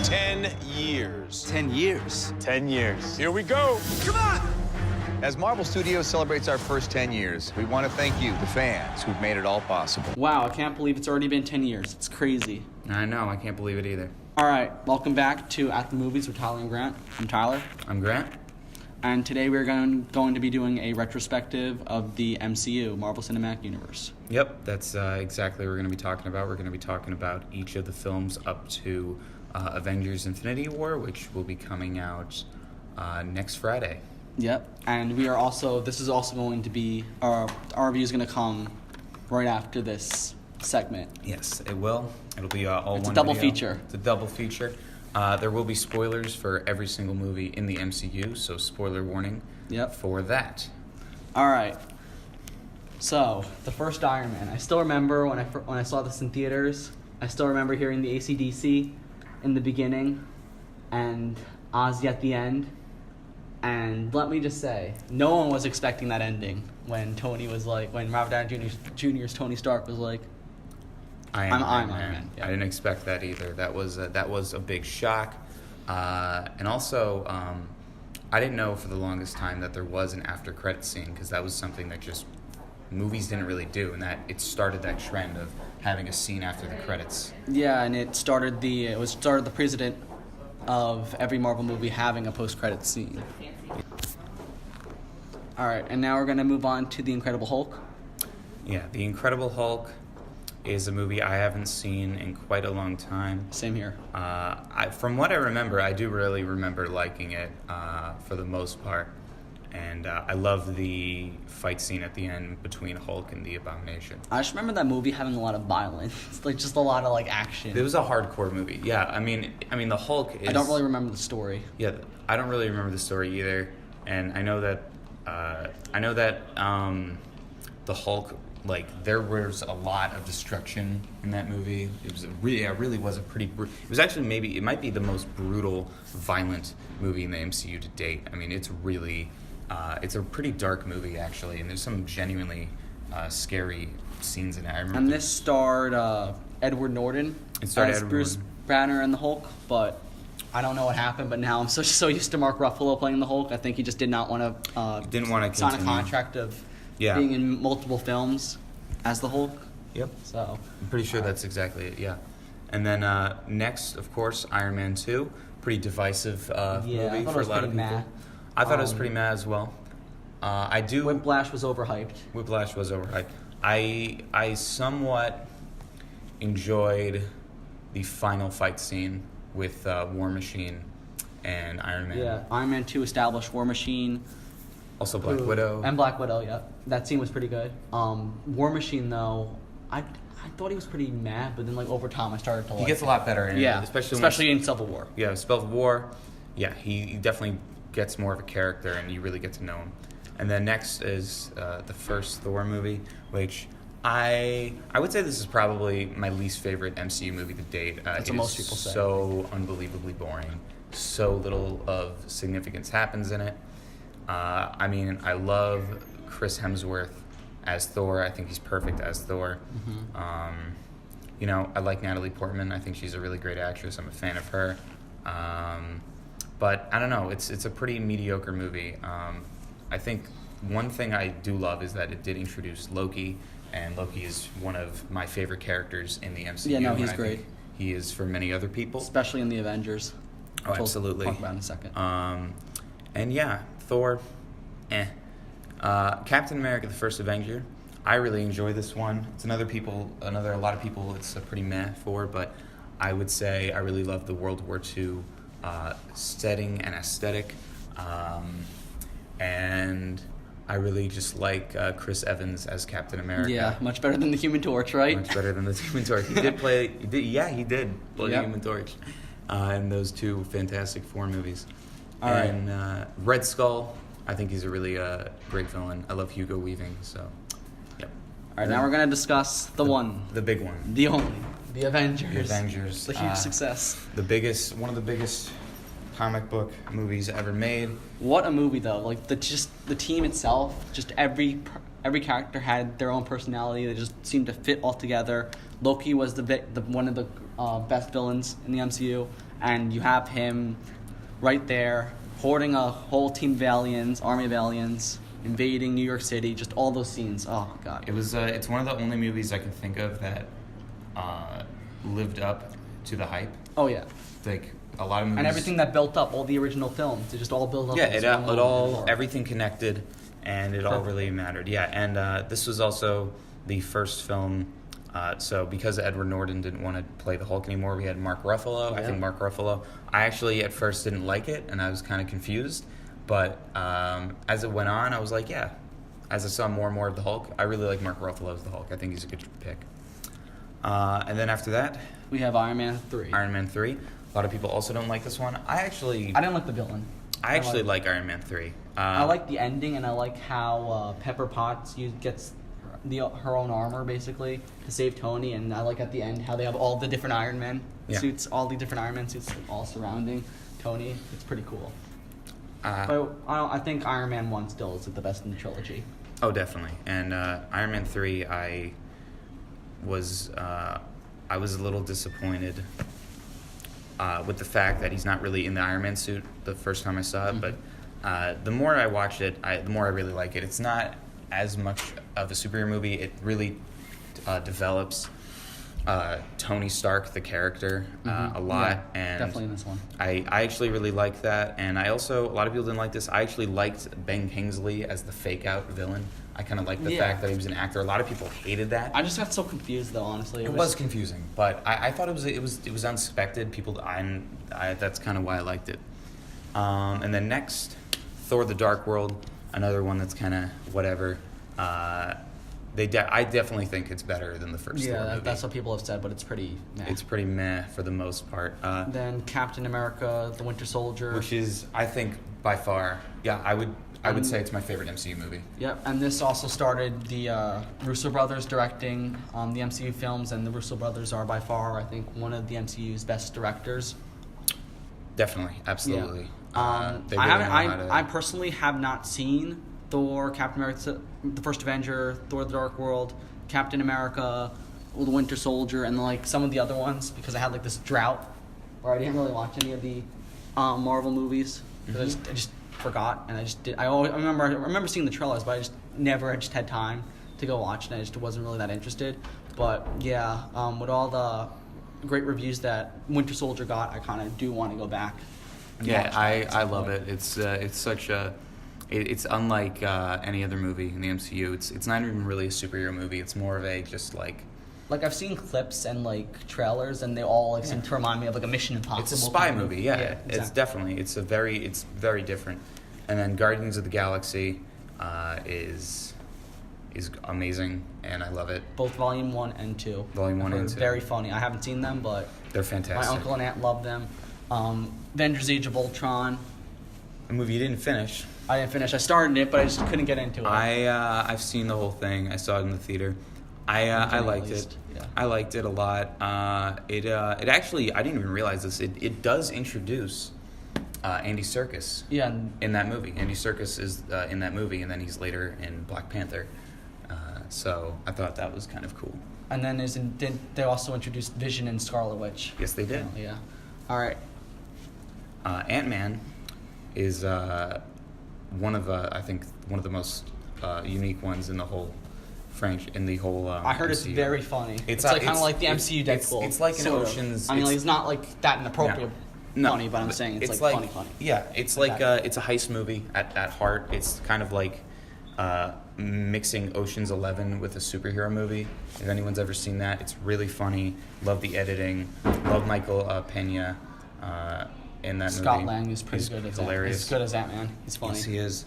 10 years. 10 years. 10 years. Here we go. Come on! As Marvel Studios celebrates our first 10 years, we want to thank you, the fans, who've made it all possible. Wow, I can't believe it's already been 10 years. It's crazy. I know, I can't believe it either. All right, welcome back to At the Movies with Tyler and Grant. I'm Tyler. I'm Grant. And today we're going to be doing a retrospective of the MCU, Marvel Cinematic Universe. Yep, that's exactly what we're going to be talking about. We're going to be talking about each of the films up to Avengers Infinity War, which will be coming out next Friday. Yep, and we are also, this is also going to be, our review is going to come right after this segment. Yes, it will. It'll be all It's one a double video. feature. It's a double feature. There will be spoilers for every single movie in the MCU, so spoiler warning for that. All right. So, the first Iron Man. I still remember when I saw this in theaters, I still remember hearing the AC/DC in the beginning and Ozzy at the end. And let me just say, no one was expecting that ending when Robert Downey Jr.'s Tony Stark was like, I'm Iron Man. Yeah. I didn't expect that either. That was a big shock. And also, I didn't know for the longest time that there was an after credit scene, because that was something that just movies didn't really do, and that it started that trend of having a scene after the credits. Yeah, and it started the precedent of every Marvel movie having a post-credit scene. All right, and now we're going to move on to The Incredible Hulk. Yeah, The Incredible Hulk is a movie I haven't seen in quite a long time. Same here. From what I remember, I do really remember liking it for the most part. And I love the fight scene at the end between Hulk and the Abomination. I just remember that movie having a lot of violence, like just a lot of like action. It was a hardcore movie. Yeah, I mean the Hulk is... I don't really remember the story. Yeah, I don't really remember the story either. And I know that the Hulk, like, there was a lot of destruction in that movie. It was really was a pretty... It was actually it might be the most brutal, violent movie in the MCU to date. I mean, it's really... it's a pretty dark movie, actually, and there's some genuinely scary scenes in it. And this starred Edward Norton as Bruce Banner and the Hulk, but I don't know what happened, but now I'm so used to Mark Ruffalo playing the Hulk. I think he just did not want to sign a contract of being in multiple films as the Hulk. Yep. So I'm pretty sure that's exactly it, yeah. And then next, of course, Iron Man 2. Pretty divisive movie for a lot of people. Mad. I thought it was pretty mad as well. Whiplash was overhyped. I somewhat enjoyed the final fight scene with War Machine and Iron Man. Yeah, Iron Man 2 established War Machine. Also Black Widow. And Black Widow, yeah. That scene was pretty good. War Machine, though, I thought he was pretty mad, but then like over time I started to like... He gets a lot better in it. Yeah, especially in Civil War. Yeah, Civil War. Yeah, he definitely gets more of a character, and you really get to know him. And then next is the first Thor movie, which I would say this is probably my least favorite MCU movie to date. That's what most people say. So unbelievably boring. So little of significance happens in it. I mean, I love Chris Hemsworth as Thor. I think he's perfect as Thor. Mm-hmm. I like Natalie Portman. I think she's a really great actress. I'm a fan of her. But I don't know. It's a pretty mediocre movie. I think one thing I do love is that it did introduce Loki, and Loki is one of my favorite characters in the MCU. Yeah, no, he's great. He is for many other people, especially in the Avengers. Oh, absolutely. We'll talk about in a second. And yeah, Thor. Captain America: The First Avenger. I really enjoy this one. It's a lot of people. It's a pretty meh for, but I would say I really love the World War II setting and aesthetic, and I really just like Chris Evans as Captain America. Yeah, much better than the Human Torch, right? Much better than the Human Torch. He did play the Human Torch in those two Fantastic Four movies. All and Red Skull, I think he's a really great villain. I love Hugo Weaving, so yep. All right, now we're gonna discuss the big one, the only. The Avengers. The Avengers. The huge success. One of the biggest comic book movies ever made. What a movie, though! Like the team itself, just every character had their own personality. They just seemed to fit all together. Loki was one of the best villains in the MCU, and you have him right there hoarding a whole team of aliens, army of aliens, invading New York City, just all those scenes. Oh god. It was. It's one of the only movies I can think of that lived up to the hype. Oh yeah. Like a lot of movies. And everything that built up, all the original films, it just all built up. Yeah, into it this one all movie. everything connected, and it all really mattered. Yeah, and this was also the first film. So because Edward Norton didn't want to play the Hulk anymore, we had Mark Ruffalo. I think Mark Ruffalo. I actually at first didn't like it, and I was kind of confused. But as it went on, I was like, yeah. As I saw more and more of the Hulk, I really like Mark Ruffalo as the Hulk. I think he's a good pick. And then after that, we have Iron Man 3. Iron Man 3. A lot of people also don't like this one. I didn't like the villain. I actually like Iron Man 3. I like the ending, and I like how Pepper Potts gets her own armor, basically, to save Tony, and I like at the end how they have all the different Iron Man suits, all the different Iron Man suits all surrounding Tony. It's pretty cool. But I think Iron Man 1 still is the best in the trilogy. Oh, definitely. And Iron Man 3, I was a little disappointed with the fact that he's not really in the Iron Man suit the first time I saw it, but the more I watched it, the more I really like it. It's not as much of a superhero movie. It really develops Tony Stark, the character, a lot. And definitely in this one. I actually really liked that. And I also, a lot of people didn't like this, I actually liked Ben Kingsley as the fake-out villain. I kind of liked the fact that he was an actor. A lot of people hated that. I just got so confused, though, honestly. It was confusing, but I thought it was unexpected. That's kind of why I liked it. And then next, Thor: The Dark World, another one that's kind of whatever. I definitely think it's better than the first Thor movie. That's what people have said, but it's pretty meh. It's pretty meh for the most part. Then Captain America: The Winter Soldier, which is, I think, by far, I would say it's my favorite MCU movie. Yep, and this also started the Russo brothers directing the MCU films, and the Russo brothers are by far, I think, one of the MCU's best directors. Definitely, absolutely. Yeah. I personally have not seen Thor, Captain America, the First Avenger, Thor: The Dark World, Captain America, The Winter Soldier, and like some of the other ones because I had like this drought where I didn't really watch any of the Marvel movies. I just forgot, and I just did. I remember seeing the trailers, but I just had time to go watch, and I just wasn't really that interested. But yeah, with all the great reviews that Winter Soldier got, I kind of do want to go back. Yeah, I love it. It's such a. It's unlike any other movie in the MCU. It's not even really a superhero movie. It's more of a just like. Like I've seen clips and like trailers, and they all seem to remind me of like a Mission Impossible. It's a spy movie, yeah. Exactly. It's definitely it's very different. And then Guardians of the Galaxy is amazing, and I love it. Both Volume 1 and 2. Volume 1 and 2. Very funny. I haven't seen them, but they're fantastic. My uncle and aunt love them. Avengers: Age of Ultron. A movie you didn't finish. I didn't finish. I started it, but I just couldn't get into it. I've seen the whole thing. I saw it in the theater. I liked it. Yeah. I liked it a lot. It actually, I didn't even realize this. It does introduce Andy Serkis. Yeah. In that movie, Andy Serkis is in that movie, and then he's later in Black Panther. So I thought that was kind of cool. And then did they also introduced Vision and Scarlet Witch? Yes, they did. Oh, yeah. All right. Ant-Man is one of the most unique ones in the whole I heard MCU. it's very funny. It's like kind of like the MCU Deadpool. It's like an Ocean's. I mean, it's not like that inappropriate funny, but I'm saying it's like funny. Yeah, it's like it's a heist movie at heart. It's kind of like mixing Ocean's 11 with a superhero movie. If anyone's ever seen that, it's really funny. Love the editing. Love Michael Pena in that movie. Scott Lang is pretty good. He's hilarious. He's good as Ant-Man. He's funny. Yes, he is.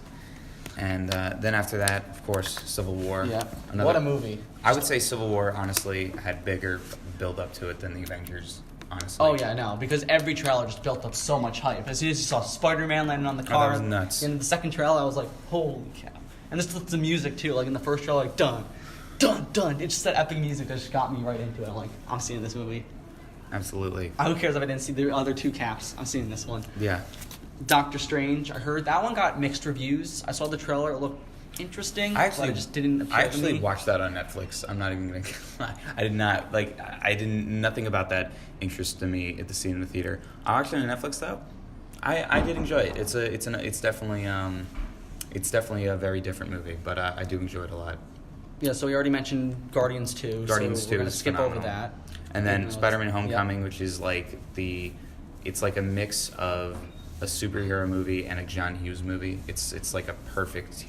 And then after that, of course, Civil War. Yeah. What a movie. I would say Civil War, honestly, had bigger build-up to it than the Avengers, honestly. Oh, yeah, no, because every trailer just built up so much hype. As soon as you saw Spider-Man landing on the car. That was nuts. In the second trailer, I was like, holy cow. And this the music, too. Like, in the first trailer, like, dun, dun, dun. It's just that epic music that just got me right into it. I'm like, I'm seeing this movie. Absolutely. Who cares if I didn't see the other two Caps? I'm seeing this one. Yeah. Doctor Strange. I heard that one got mixed reviews. I saw the trailer. It looked interesting. I actually but it just didn't appeal I to actually me. watched that on Netflix. I'm not even gonna lie. I did not like. I didn't. Nothing about that interested me at the scene in the theater. I watched it on Netflix though. I did enjoy it. It's definitely a very different movie, but I do enjoy it a lot. Yeah, so we already mentioned Guardians 2. Guardians so 2 we're gonna is skip phenomenal. over that. And then Even though Spider-Man: it's- Homecoming, which is like it's like a mix of a superhero movie and a John Hughes movie. It's like a perfect.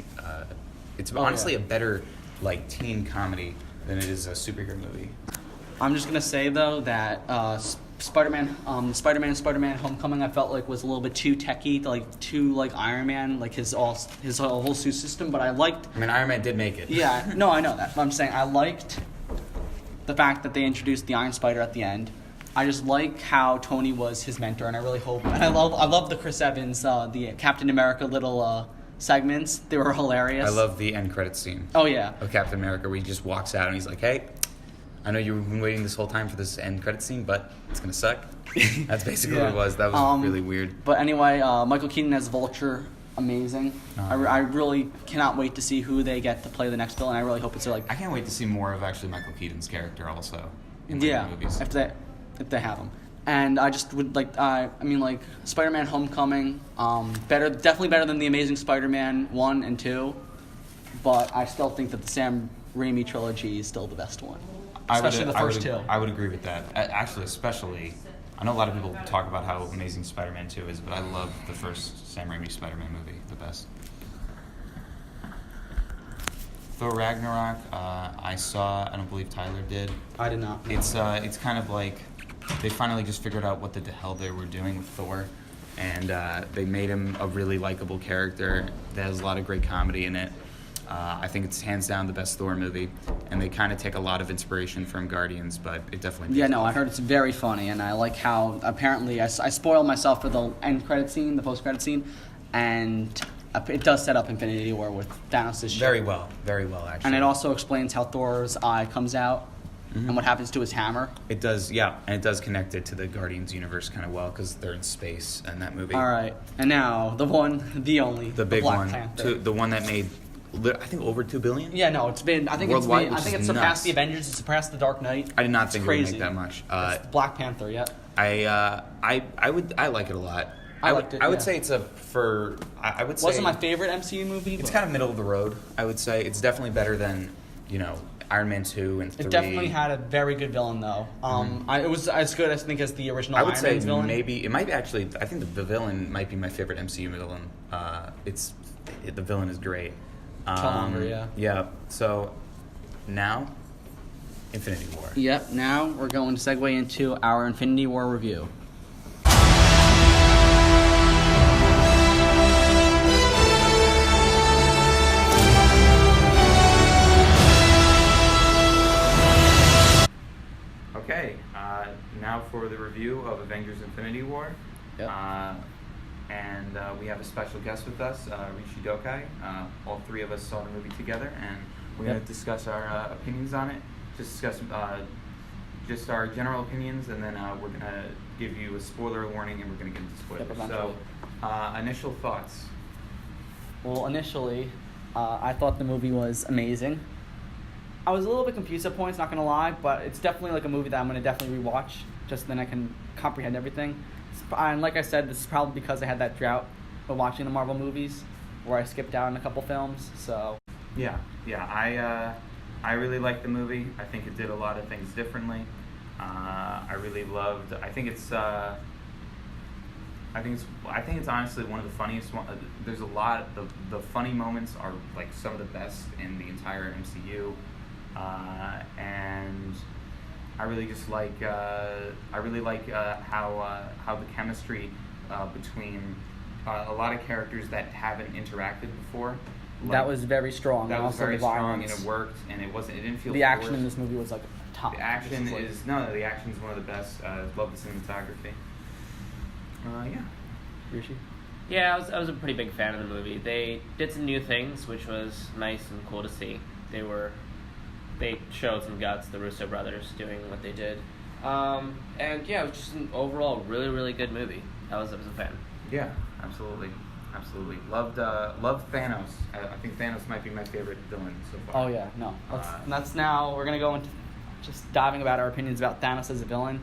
It's honestly yeah. a better like teen comedy than it is a superhero movie. I'm just gonna say though that Spider-Man Homecoming, I felt like was a little bit too techy, too like Iron Man, like his whole suit system. But I liked. I mean, Iron Man did make it. Yeah, no, I know that. But I'm saying I liked the fact that they introduced the Iron Spider at the end. I just like how Tony was his mentor, and I really hope. And I love the Chris Evans, the Captain America little segments. They were hilarious. I love the end credits scene Oh yeah. of Captain America where he just walks out and he's like, "Hey, I know you've been waiting this whole time for this end credit scene, but it's gonna suck." That's basically what it was. That was really weird. But anyway, Michael Keaton as Vulture, amazing. I really cannot wait to see who they get to play the next villain. I really hope it's like I can't wait to see more of actually Michael Keaton's character also in later movies. if they have them. And I just would like like Spider-Man: Homecoming, definitely better than the Amazing Spider-Man 1 and 2, but I still think that the Sam Raimi trilogy is still the best one. Especially the first two. I would agree with that. Actually, especially, I know a lot of people talk about how amazing Spider-Man 2 is, but I love the first Sam Raimi Spider-Man movie the best. Thor Ragnarok, I saw. I don't believe Tyler did. I did not. It's kind of like they finally just figured out what the hell they were doing with Thor, and they made him a really likable character that has a lot of great comedy in it. I think it's hands down the best Thor movie, and they kind of take a lot of inspiration from Guardians, but it definitely. Yeah, no, I heard it's very funny, and I like how apparently I spoiled myself for the end credit scene, the post credit scene, and it does set up Infinity War with Thanos' ship. Very well, actually. And it also explains how Thor's eye comes out and what happens to his hammer. It does, yeah, and it does connect it to the Guardians universe kind of well because they're in space in that movie. All right, and now the one, the only, The big Black one, Panther. the one that made, I think, over $2 billion. Yeah, no, it's been. I think Worldwide, it's which is surpassed nuts. the Avengers. It surpassed the Dark Knight. I did not It's think crazy. it would make that much. It's Black Panther, yeah. I like it a lot. I liked it, I would yeah. say it's I would say Wasn't my favorite MCU movie. It's but kind of middle of the road. I would say it's definitely better than Iron Man 2 and 3. It definitely had a very good villain, though. It was as good, I think, as the original I would Iron say Man's villain. maybe it might be actually. I think the villain might be my favorite MCU villain. The villain is great. Killmonger, yeah. Yeah. So now, Infinity War. Yep, now we're going to segue into our Infinity War review. Okay, now for the review of Avengers Infinity War. Yep. And we have a special guest with us, Rishi Dokai. All three of us saw the movie together, and we're going to discuss our opinions on it. Discuss just our general opinions, and then we're going to give you a spoiler warning, and we're going to get into spoilers. Yep, so, initial thoughts. Well, initially, I thought the movie was amazing. I was a little bit confused at points, not gonna lie, but it's definitely like a movie that I'm gonna definitely rewatch, just then I can comprehend everything. And like I said, this is probably because I had that drought of watching the Marvel movies, where I skipped out on a couple films. So Yeah. I really liked the movie. I think it did a lot of things differently. I really loved. I think it's honestly one of the funniest one. There's a lot. The funny moments are like some of the best in the entire MCU, and I really just like. how the chemistry between a lot of characters that haven't interacted before. that was very strong. That and was also very the strong, and violence. it worked, and it didn't feel. The action forced. in this movie was like top. The action This is the action is one of the best. Love the cinematography. Yeah. Rishi? Yeah, I was a pretty big fan of the movie. They did some new things, which was nice and cool to see. They showed some guts, the Russo brothers doing what they did. And yeah, it was just an overall really, really good movie. I was a fan. Yeah, absolutely. Absolutely. Loved Thanos. I think Thanos might be my favorite villain so far. Oh yeah, no. That's now we're gonna go into just diving about our opinions about Thanos as a villain.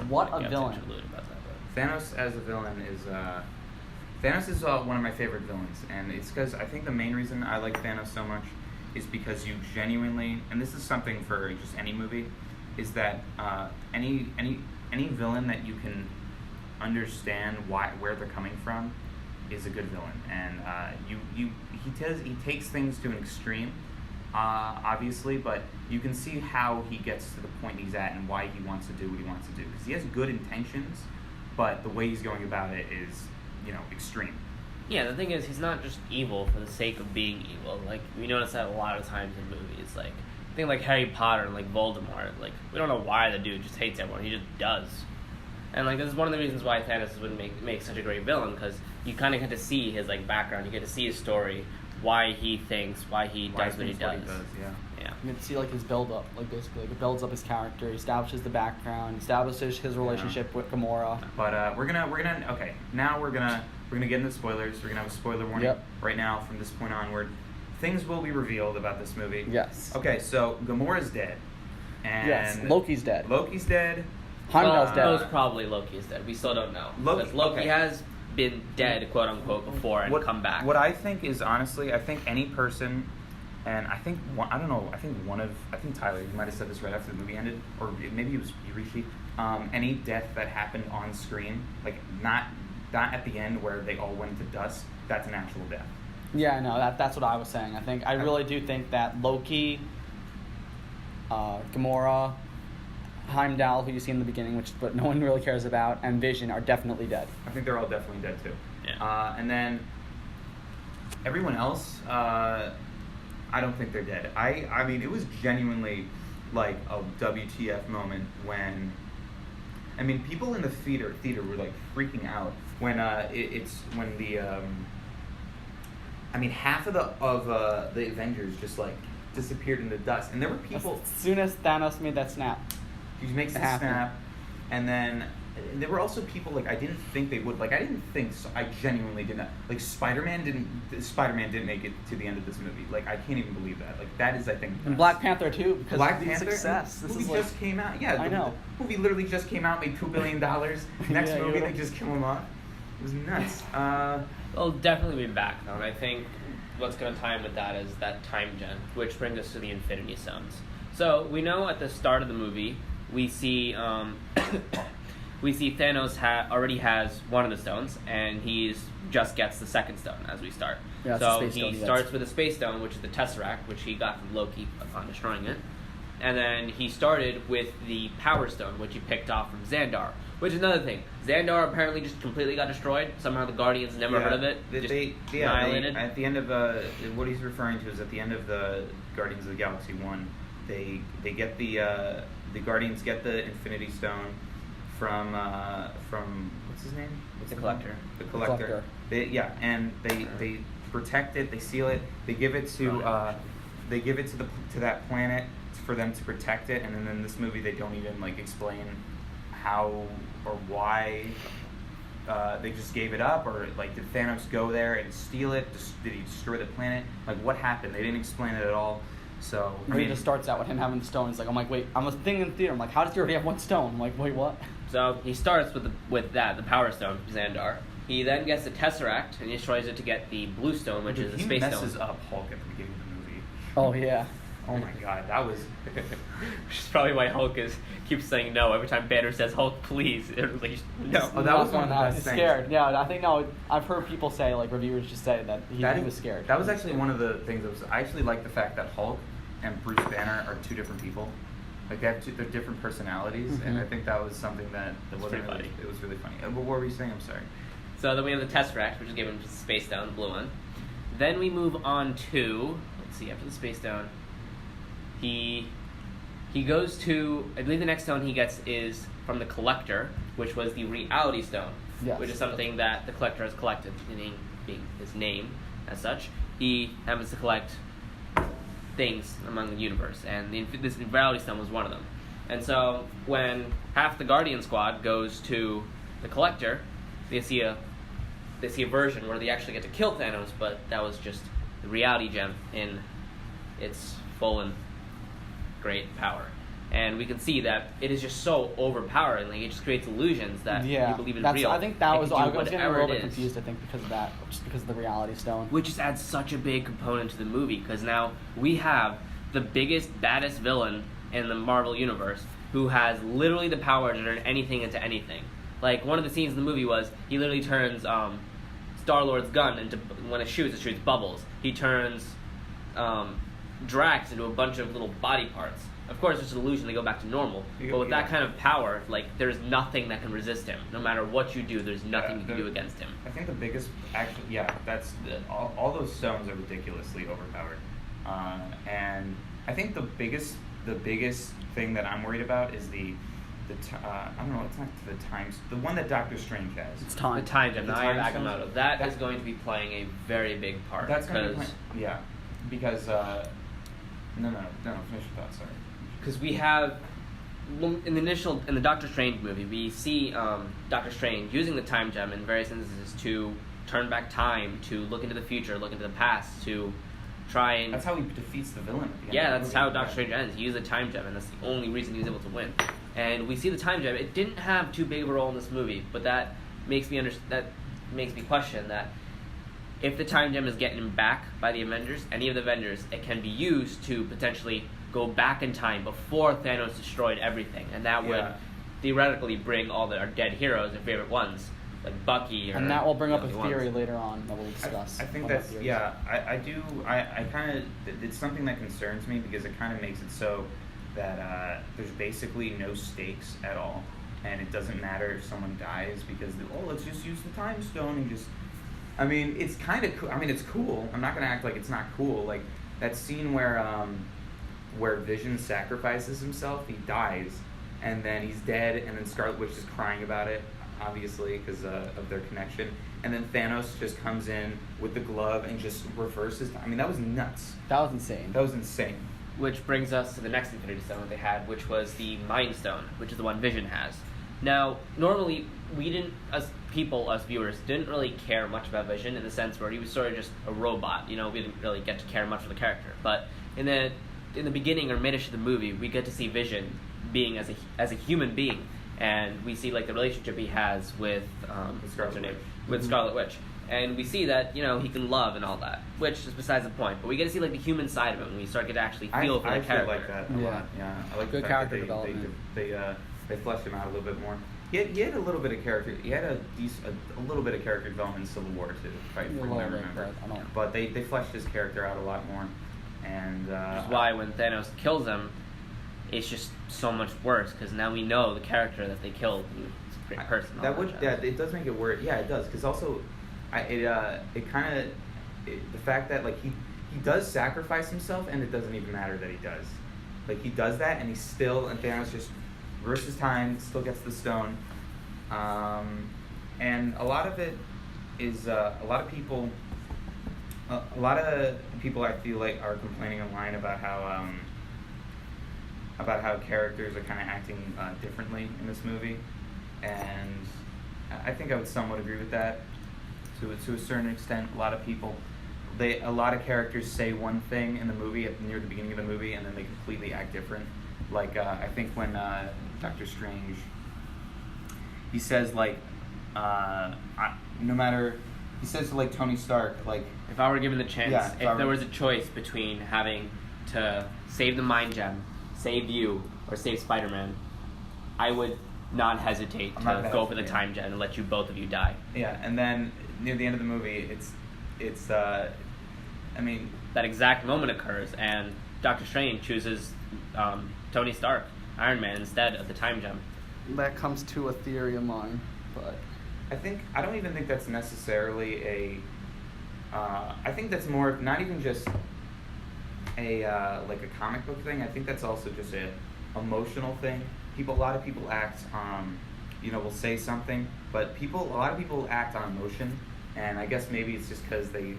What a villain! About that, Thanos as a villain is Thanos is one of my favorite villains, and it's because I think the main reason I like Thanos so much is because you genuinely, and this is something for just any movie, is that any villain that you can understand where they're coming from is a good villain, and he takes things to an extreme, obviously, but you can see how he gets to the point he's at and why he wants to do what he wants to do, because he has good intentions, but the way he's going about it is, extreme. Yeah, the thing is, he's not just evil for the sake of being evil. Like, we notice that a lot of times in movies. Like, I think like Harry Potter and like Voldemort. Like, we don't know why the dude just hates everyone. He just does. And like, this is one of the reasons why Thanos would make such a great villain, because you kind of get to see his like background. You get to see his story, why he thinks, why he does what he does. Yeah. You can see like his build up, like basically like it builds up his character, establishes the background, establishes his relationship with Gamora. But we're gonna okay. Now we're gonna get into spoilers. We're gonna have a spoiler warning right now from this point onward. Things will be revealed about this movie. Yes. Okay, so Gamora's dead. And yes, Loki's dead. Loki's dead. Heimdall's dead. Most probably Loki is dead. We still don't know. Loki has been dead, quote unquote, before and come back. What I think is, honestly, I think any person, and I think Tyler, you might have said this right after the movie ended, or maybe it was Rishi. Any death that happened on screen, like not at the end where they all went to dust, that's an actual death. Yeah, no, that's what I was saying. I really do think that Loki, Gamora, Heimdall, who you see in the beginning, but no one really cares about, and Vision are definitely dead. I think they're all definitely dead too. Yeah. And then everyone else, I don't think they're dead. I mean, it was genuinely like a WTF moment when, I mean, people in the theater were like freaking out when half of the Avengers just like disappeared into dust, and there were people. As soon as Thanos made that snap, he makes the snap, and then there were also people like I didn't think they would. Like I genuinely did not. Like Spider-Man didn't make it to the end of this movie. Like I can't even believe that. Like that is, I think. And Black Panther too, because Black of the Panther success. The movie just came out. Yeah, I know. The movie literally just came out, made $2 billion. Next movie they just kill him off. It was nuts. They'll definitely be back though, and I think what's going to tie in with that is that time gen, which brings us to the Infinity Stones. So we know at the start of the movie we see Thanos already has one of the stones, and just gets the second stone as we start. Yeah, so he starts with the Space Stone, which is the Tesseract, which he got from Loki upon destroying it. And then he started with the Power Stone, which he picked off from Xandar. Which is another thing. Xandar apparently just completely got destroyed. Somehow the Guardians never heard of it. Annihilated. At the end of what he's referring to is at the end of the Guardians of the Galaxy 1, they get the Guardians get the Infinity Stone from what's his name? The Collector. The Collector. They protect it. They seal it. They give it to to that planet for them to protect it. And then in this movie, they don't even like explain how or why they just gave it up, or like did Thanos go there and steal it? Did he destroy the planet? Like what happened? They didn't explain it at all. So it just starts out with him having the stone. He's like, I'm like, wait, I'm a thing in the theater. I'm like, how does he already have one stone? I'm like, wait, what? So he starts with the Power Stone, Xandar. He then gets the Tesseract and he destroys it to get the Blue Stone, which is the Space Stone. He messes up Hulk at the beginning of the movie. Oh yeah. Oh my God, that was. Which is probably why Hulk keeps saying no every time Banner says Hulk, please. Like, no. Oh, that was one of the best He's things. scared. Yeah, I think I've heard people say, like reviewers just say that he was scared. That was actually one of the things I actually like the fact that Hulk and Bruce Banner are two different people. Like they're different personalities, and I think that was something that wasn't really funny. It was really funny. What were we saying? I'm sorry. So then we have the Tesseract, which is given to Space Stone, the blue one. Then we move on to, let's see, after the Space Stone, he goes to, I believe the next stone he gets is from the Collector, which was the Reality Stone, which is something that the Collector has collected, meaning being his name as such. He happens to collect things among the universe, and this Reality Stone was one of them. And so when half the Guardian Squad goes to the Collector, they see a they see a version where they actually get to kill Thanos, but that was just the reality gem in its full and great power. And we can see that it is just so overpowering. Like, it just creates illusions that you believe is real. I think that It was can I do was getting a whatever little it bit is. confused. I think because of that, just because of the reality stone. Which just adds such a big component to the movie, because now we have the biggest, baddest villain in the Marvel Universe who has literally the power to turn anything into anything. Like, one of the scenes in the movie was he literally turns Star-Lord's gun into, when it shoots bubbles. He turns Drax into a bunch of little body parts. Of course, it's an illusion, they go back to normal. But with that kind of power, like, there's nothing that can resist him. No matter what you do, there's nothing you can do against him. I think the biggest, actually, all those stones are ridiculously overpowered, and I think the biggest thing that I'm worried about is I don't know, it's not the times, the one that Doctor Strange has. It's time. The time gem, The the Eye of time Agamotto. stone? That That- is going to be playing a very big part. That's gonna be because because no, finish your thoughts. Sorry. because we have in the Doctor Strange movie, we see Doctor Strange using the time gem in various instances to turn back time, to look into the future, look into the past, to try and That's how he defeats the villain at the end. yeah, of the that's movie. how Doctor Strange ends. He used the time gem, and that's the only reason he was able to win. And we see the time gem. It didn't have too big of a role in this movie, but that makes me question that if the time gem is getting him back by the Avengers, any of the Avengers, it can be used to potentially go back in time before Thanos destroyed everything, and that would theoretically bring all our dead heroes, their favorite ones, like Bucky. And that will bring up a the other theory ones. later on that we'll discuss. I think about that's theories. I kind of it's something that concerns me because it kind of makes it so that there's basically no stakes at all, and it doesn't matter if someone dies because let's just use the time stone and just. I mean, it's kind of cool. I mean, it's cool. I'm not gonna act like it's not cool. Like that scene where Vision sacrifices himself, he dies, and then he's dead, and then Scarlet Witch is crying about it, obviously because of their connection, and then Thanos just comes in with the glove and just reverses time. I mean, that was nuts. That was insane. That was insane. Which brings us to the next Infinity Stone that they had, which was the Mind Stone, which is the one Vision has. Now, normally, we didn't, as viewers, didn't really care much about Vision in the sense where he was sort of just a robot. You know, we didn't really get to care much for the character. But in the beginning or mid-ish of the movie, we get to see Vision being as a human being, and we see like the relationship he has with Scarlet Witch. And we see that, you know, he can love and all that, which is besides the point. But we get to see like the human side of it when we start to actually feel for the character. I like that a lot. Yeah, I like Good the fact character that development. They fleshed him out a little bit more. He had a little bit of character. He had a little bit of character development in Civil War too, from what I remember. But they fleshed his character out a lot more, and Which is why when Thanos kills him, it's just so much worse because now we know the character that they killed. He's a great person. It does make it worse. Yeah, it does because also, the fact that like he does sacrifice himself and it doesn't even matter that he does. Like he does that and Thanos just reverses time, still gets the stone, and a lot of it is a lot of people I feel like are complaining online about how characters are kind of acting differently in this movie, and I think I would somewhat agree with that to a certain extent. A lot of characters say one thing in the movie near the beginning of the movie, and then they completely act different. Like I think when Doctor Strange, he says like, he says to like Tony Stark, like, if I were given the chance, Yeah, if there was a choice between having to save the Mind Gem, save you, or save Spider-Man, I would not hesitate to go for the Time Gem and let both of you die. Yeah, and then near the end of the movie, it's I mean, that exact moment occurs, and Doctor Strange chooses Tony Stark, Iron Man, instead of the Time Gem. That comes to a theory of mine, but I don't even think that's necessarily I think that's more not even just like a comic book thing. I think that's also just a emotional thing. A lot of people act will say something, but a lot of people act on emotion, and I guess maybe it's just because they,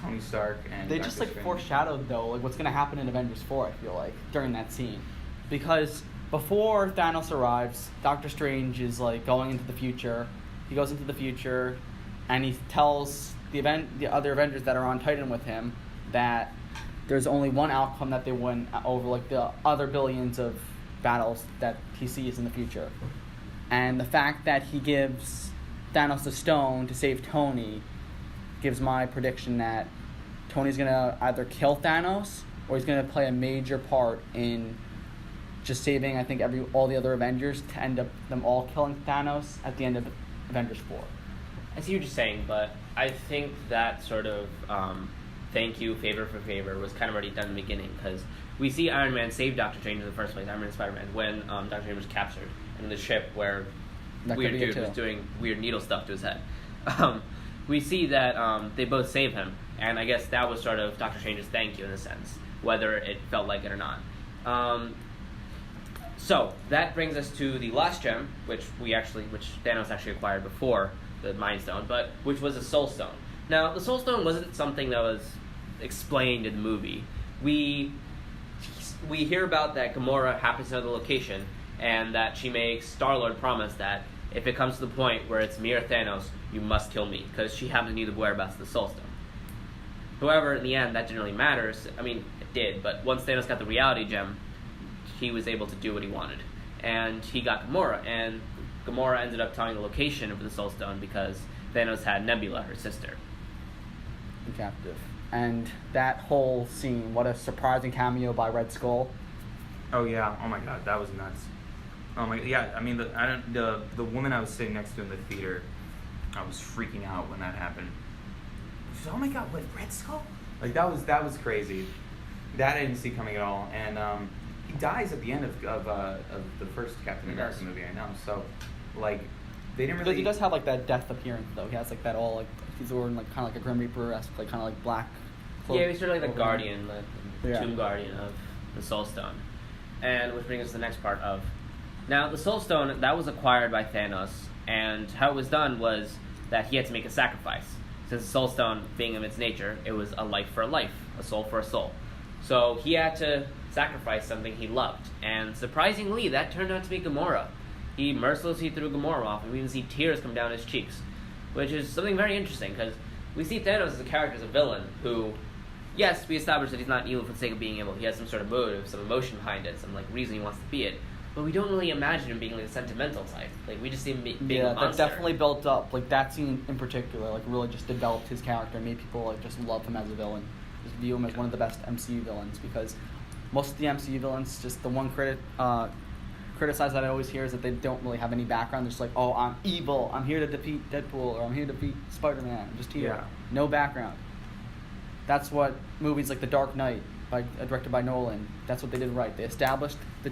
Tony Stark and they Dr. just like Strange. foreshadowed though like what's gonna happen in Avengers 4. I feel like during that scene, because before Thanos arrives, Doctor Strange is like going into the future. He goes into the future, and he tells the other Avengers that are on Titan with him that there's only one outcome that they win over like the other billions of battles that he sees in the future. And the fact that he gives Thanos the stone to save Tony gives my prediction that Tony's gonna either kill Thanos or he's gonna play a major part in just saving, I think, all the other Avengers to end up them all killing Thanos at the end of Avengers 4. I see what you're saying, but I think that sort of thank you, favor for favor, was kind of already done in the beginning, because we see Iron Man save Doctor Strange in the first place, Iron Man and Spider-Man, when Doctor Strange was captured in the ship where That weird could be it dude was too. doing weird needle stuff to his head. We see that they both save him, and I guess that was sort of Doctor Strange's thank you in a sense, whether it felt like it or not. So that brings us to the last gem, which Thanos actually acquired before the Mind Stone, but which was a Soul Stone. Now, the Soul Stone wasn't something that was explained in the movie. We hear about that Gamora happens to know the location, and that she makes Star-Lord promise that if it comes to the point where it's me or Thanos, you must kill me, because she happens to know the whereabouts of the Soul Stone. However, in the end, that didn't really matter. I mean, it did, but once Thanos got the Reality Gem, he was able to do what he wanted. And he got Gamora, and Gamora ended up telling the location of the Soul Stone because Thanos had Nebula, her sister. Captive. And that whole scene, what a surprising cameo by Red Skull. Oh yeah! Oh my God, that was nuts. Oh my yeah! I mean, the woman I was sitting next to in the theater, I was freaking out when that happened. She said, "Oh my God, what, Red Skull?" Like that was crazy. That I didn't see coming at all. And he dies at the end of the first Captain America movie. I know. So like they didn't really. Because he does have like that death appearance though. He has like that all like he's wearing like kind of like a Grim Reaper-esque, like kind of like black. Yeah, he's sort of like the over guardian, the Yeah. tomb guardian of the Soul Stone. And which brings us to the next part of... Now, the Soul Stone, that was acquired by Thanos, and how it was done was that he had to make a sacrifice. Since the Soul Stone, being of its nature, it was a life for a life, a soul for a soul. So he had to sacrifice something he loved, and surprisingly, that turned out to be Gamora. He mercilessly threw Gamora off, and we even see tears come down his cheeks, which is something very interesting, because we see Thanos as a character, as a villain, who... Yes, we established that he's not evil for the sake of being evil. He has some sort of motive, some emotion behind it, some like reason he wants to be it. But we don't really imagine him being like a sentimental type. Like we just see him being a monster. That definitely built up. Like that scene in particular, like really just developed his character and made people like just love him as a villain, just view him as one of the best MCU villains. Because most of the MCU villains, just the one criticize that I always hear is that they don't really have any background. They're just like, oh, I'm evil. I'm here to defeat Deadpool, or I'm here to defeat Spider-Man. I'm just here. Yeah. No background. That's what movies like The Dark Knight, directed by Nolan, that's what they did right. They established the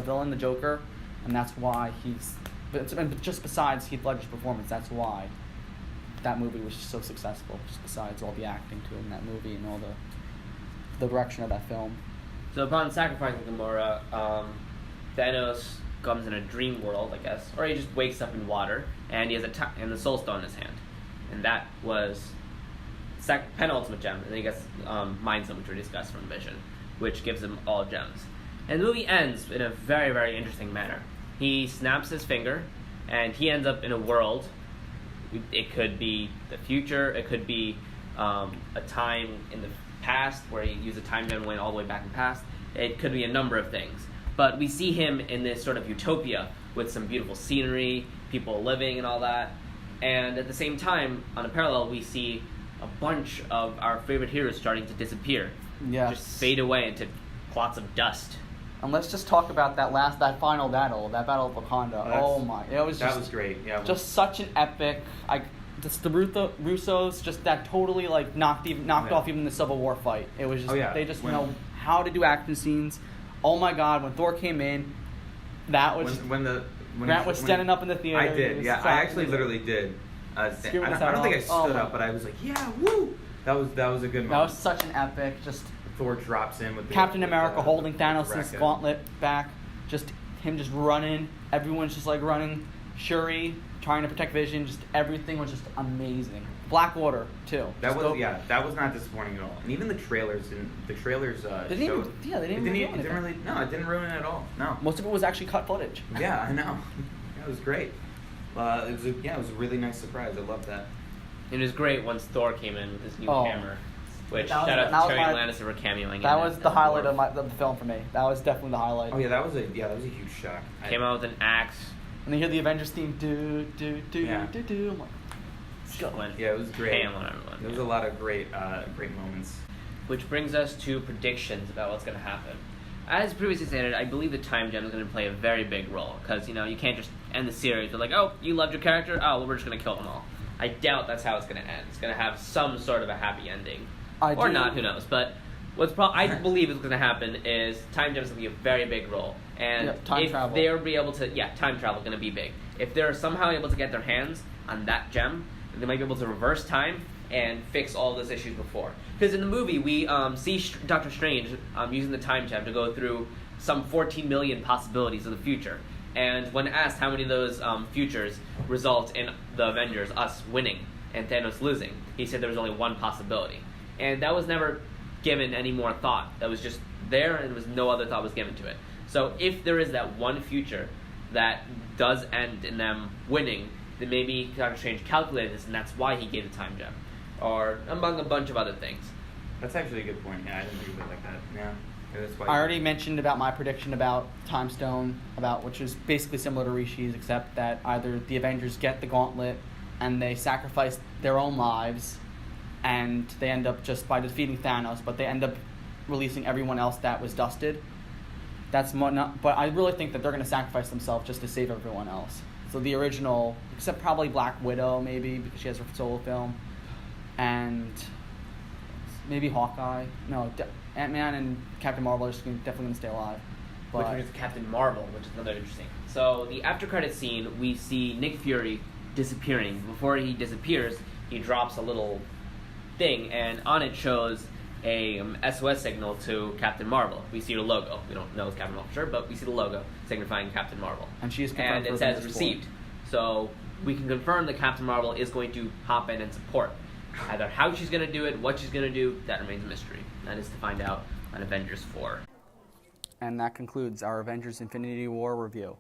villain, the Joker, and that's why and just besides Heath Ledger's performance, that's why that movie was so successful, just besides all the acting to it in that movie and all the direction of that film. So upon sacrificing Gamora, Thanos comes in a dream world, I guess, or he just wakes up in water, and he has and the Soul Stone in his hand. And that was... penultimate gem, and then he gets Mind Stone, which we discussed from Vision, which gives him all gems. And the movie ends in a very, very interesting manner. He snaps his finger, and he ends up in a world. It could be the future, it could be a time in the past where he used a time gem and went all the way back in the past. It could be a number of things. But we see him in this sort of utopia with some beautiful scenery, people living and all that. And at the same time, on a parallel, we see a bunch of our favorite heroes starting to disappear. Yes. Just fade away into clots of dust. And let's just talk about that final battle, that battle of Wakanda. Oh my, that was great. Yeah, just such an epic. Just the Russos, just that totally like knocked off even the Civil War fight. It was just they just know how to do action scenes. Oh my God, when Thor came in, that was Grant was standing up in the theater. I did. Yeah, I actually literally did. I don't think I stood up, but I was like, yeah, woo! That was a good moment. That was such an epic, just... Thor drops in with Captain America holding Thanos' gauntlet back, just him just running, everyone's just like running, Shuri trying to protect Vision, just everything was just amazing. Black Order, too. That was not disappointing at all. And even the trailers, it didn't ruin it at all. No. Most of it was actually cut footage. Yeah, I know. That was great. It was a really nice surprise. I love that. It was great once Thor came in with his new hammer. Which, That was- shout that out was to Terry my- Lannister for cameoing That in was it the as highlight Dwarf. of the film for me. That was definitely the highlight. Oh yeah, that was a huge shock. Came out with an axe. And then you hear the Avengers theme, do, do, do, Yeah. do, do. I'm like, Went Yeah, it was great. ham on everyone. There was a lot of great moments. Which brings us to predictions about what's going to happen. As previously stated, I believe the time gem is going to play a very big role because you can't just end the series with like, oh, you loved your character, oh, well, we're just going to kill them all. I doubt that's how it's going to end. It's going to have some sort of a happy ending, or not, who knows? But I believe is going to happen is time gems going to be a very big role, and time travel. they'll be able to, time travel going to be big. If they're somehow able to get their hands on that gem, they might be able to reverse time and fix all those issues before. Because in the movie, we see Doctor Strange using the time gem to go through some 14 million possibilities of the future. And when asked how many of those futures result in the Avengers, us winning, and Thanos losing, he said there was only one possibility. And that was never given any more thought. That was just there, and no other thought was given to it. So if there is that one future that does end in them winning, then maybe Doctor Strange calculated this, and that's why he gave the time gem. Or among a bunch of other things. That's actually a good point. Yeah, I didn't think of it like that. Yeah. That's why I already mentioned about my prediction about Time Stone, which is basically similar to Rishi's, except that either the Avengers get the gauntlet and they sacrifice their own lives, and they end up just by defeating Thanos, but they end up releasing everyone else that was dusted. But I really think that they're going to sacrifice themselves just to save everyone else. So the original, except probably Black Widow, maybe because she has her solo film, and maybe Hawkeye. No, Ant-Man and Captain Marvel are definitely going to stay alive. Which is Captain Marvel, which is another interesting. So the after credit scene, we see Nick Fury disappearing. Before he disappears, he drops a little thing, and on it shows a SOS signal to Captain Marvel. We see her logo. We don't know it's Captain Marvel for sure, but we see the logo signifying Captain Marvel. And she is confirmed. And it says received. So we can confirm that Captain Marvel is going to hop in and support. Either how she's going to do it, what she's going to do, that remains a mystery. That is to find out on Avengers 4. And that concludes our Avengers Infinity War review.